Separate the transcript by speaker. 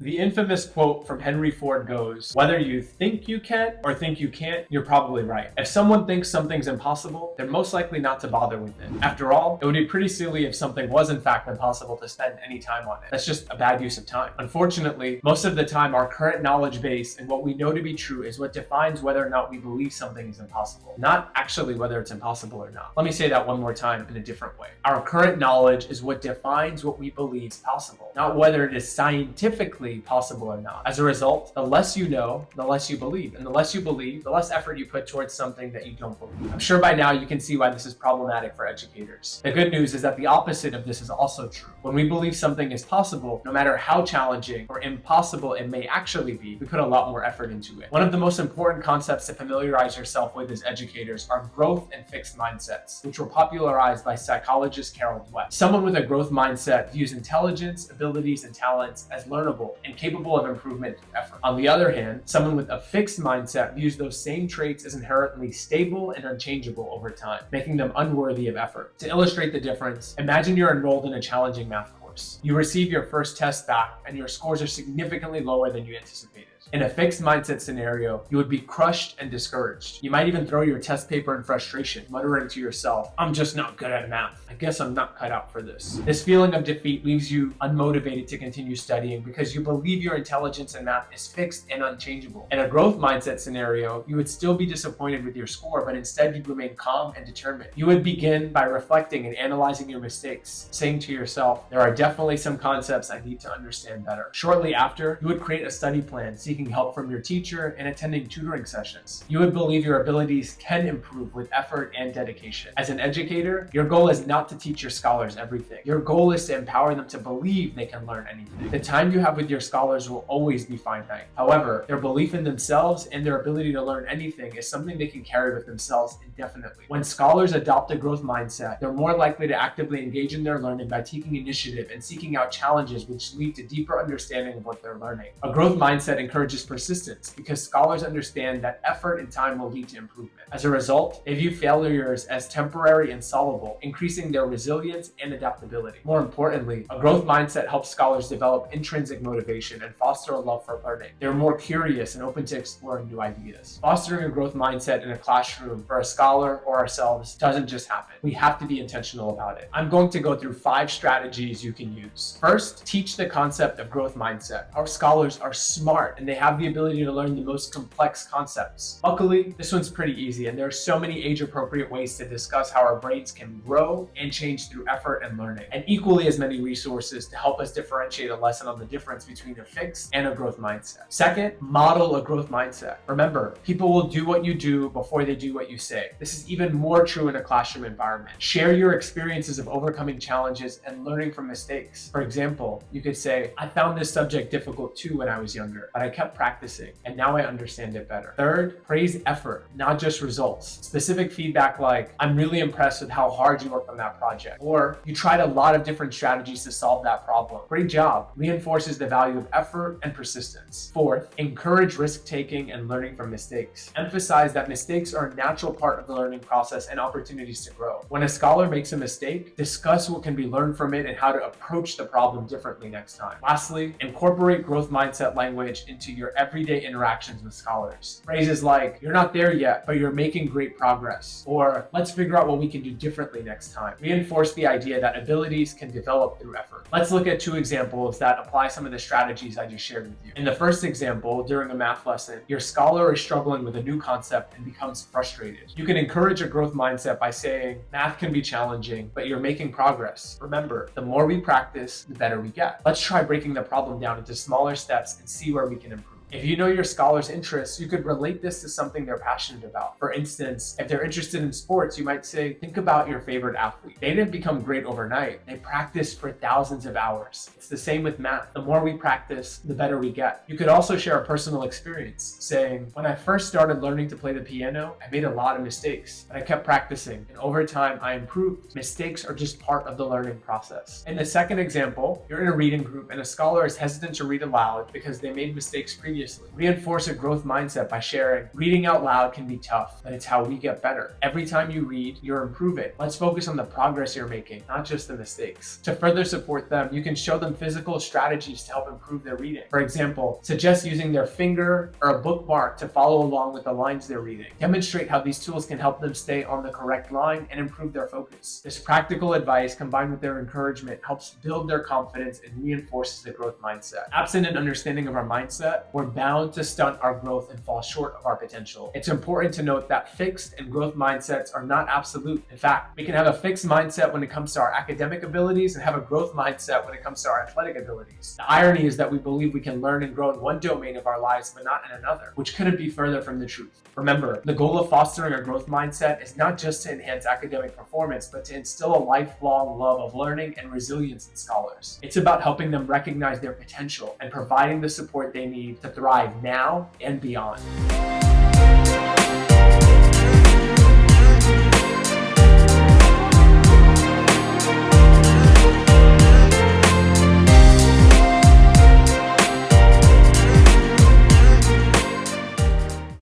Speaker 1: The infamous quote from Henry Ford goes, "Whether you think you can or think you can't, you're probably right." If someone thinks something's impossible, they're most likely not to bother with it. After all, it would be pretty silly if something was in fact impossible to spend any time on it. That's just a bad use of time. Unfortunately, most of the time our current knowledge base and what we know to be true is what defines whether or not we believe something is impossible, not actually whether it's impossible or not. Let me say that one more time in a different way. Our current knowledge is what defines what we believe is possible, not whether it is scientifically possible or not. As a result, the less you know, the less you believe. And the less you believe, the less effort you put towards something that you don't believe. I'm sure by now you can see why this is problematic for educators. The good news is that the opposite of this is also true. When we believe something is possible, no matter how challenging or impossible it may actually be, we put a lot more effort into it. One of the most important concepts to familiarize yourself with as educators are growth and fixed mindsets, which were popularized by psychologist Carol Dweck. Someone with a growth mindset views intelligence, abilities, and talents as learnable and capable of improvement through effort. On the other hand, someone with a fixed mindset views those same traits as inherently stable and unchangeable over time, making them unworthy of effort. To illustrate the difference, imagine you're enrolled in a challenging math course. You receive your first test back, and your scores are significantly lower than you anticipated. In a fixed mindset scenario, you would be crushed and discouraged. You might even throw your test paper in frustration, muttering to yourself, "I'm just not good at math. I guess I'm not cut out for this." This feeling of defeat leaves you unmotivated to continue studying because you believe your intelligence in math is fixed and unchangeable. In a growth mindset scenario, you would still be disappointed with your score, but instead you'd remain calm and determined. You would begin by reflecting and analyzing your mistakes, saying to yourself, "There are definitely some concepts I need to understand better." Shortly after, you would create a study plan, seeking help from your teacher and attending tutoring sessions. You would believe your abilities can improve with effort and dedication. As an educator, your goal is not to teach your scholars everything. Your goal is to empower them to believe they can learn anything. The time you have with your scholars will always be finite. However, their belief in themselves and their ability to learn anything is something they can carry with themselves indefinitely. When scholars adopt a growth mindset, they're more likely to actively engage in their learning by taking initiative and seeking out challenges which lead to deeper understanding of what they're learning. A growth mindset encourages persistence because scholars understand that effort and time will lead to improvement. As a result, they view failures as temporary and solvable, increasing their resilience and adaptability. More importantly, a growth mindset helps scholars develop intrinsic motivation and foster a love for learning. They're more curious and open to exploring new ideas. Fostering a growth mindset in a classroom for a scholar or ourselves doesn't just happen. We have to be intentional about it. I'm going to go through 5 strategies you can use. First, teach the concept of growth mindset. Our scholars are smart and they have the ability to learn the most complex concepts. Luckily, this one's pretty easy, and there are so many age-appropriate ways to discuss how our brains can grow and change through effort and learning, and equally as many resources to help us differentiate a lesson on the difference between a fixed and a growth mindset. Second, model a growth mindset. Remember, people will do what you do before they do what you say. This is even more true in a classroom environment. Share your experiences of overcoming challenges and learning from mistakes. For example, you could say, "I found this subject difficult too when I was younger, but I kept practicing, and now I understand it better." Third, praise effort, not just results. Specific feedback like, "I'm really impressed with how hard you worked on that project," or "You tried a lot of different strategies to solve that problem. Great job," reinforces the value of effort and persistence. Fourth, encourage risk-taking and learning from mistakes. Emphasize that mistakes are a natural part of the learning process and opportunities to grow. When a scholar makes a mistake, discuss what can be learned from it and how to approach the problem differently next time. Lastly, incorporate growth mindset language into your everyday interactions with scholars. Phrases like, "You're not there yet, but you're making great progress," or "Let's figure out what we can do differently next time," reinforce the idea that abilities can develop through effort. Let's look at 2 examples that apply some of the strategies I just shared with you. In the first example, during a math lesson, your scholar is struggling with a new concept and becomes frustrated. You can encourage a growth mindset by saying, "Math can be challenging, but you're making progress. Remember, the more we practice, the better we get. Let's try breaking the problem down into smaller steps and see where we can improve." If you know your scholar's interests, you could relate this to something they're passionate about. For instance, if they're interested in sports, you might say, "Think about your favorite athlete. They didn't become great overnight. They practiced for thousands of hours." It's the same with math. The more we practice, the better we get. You could also share a personal experience, saying, "When I first started learning to play the piano, I made a lot of mistakes, but I kept practicing, and over time, I improved." Mistakes are just part of the learning process. In the second example, you're in a reading group, and a scholar is hesitant to read aloud because they made mistakes previously previously. Reinforce a growth mindset by sharing, reading out loud can be tough, but it's how we get better. Every time you read, you're improving. Let's focus on the progress you're making, not just the mistakes. To further support them, you can show them physical strategies to help improve their reading. For example, suggest using their finger or a bookmark to follow along with the lines they're reading. Demonstrate how these tools can help them stay on the correct line and improve their focus. This practical advice, combined with their encouragement, helps build their confidence and reinforces the growth mindset. Absent an understanding of our mindset, we're bound to stunt our growth and fall short of our potential. It's important to note that fixed and growth mindsets are not absolute. In fact, we can have a fixed mindset when it comes to our academic abilities and have a growth mindset when it comes to our athletic abilities. The irony is that we believe we can learn and grow in one domain of our lives, but not in another, which couldn't be further from the truth. Remember, the goal of fostering a growth mindset is not just to enhance academic performance, but to instill a lifelong love of learning and resilience in scholars. It's about helping them recognize their potential and providing the support they need to thrive now and beyond.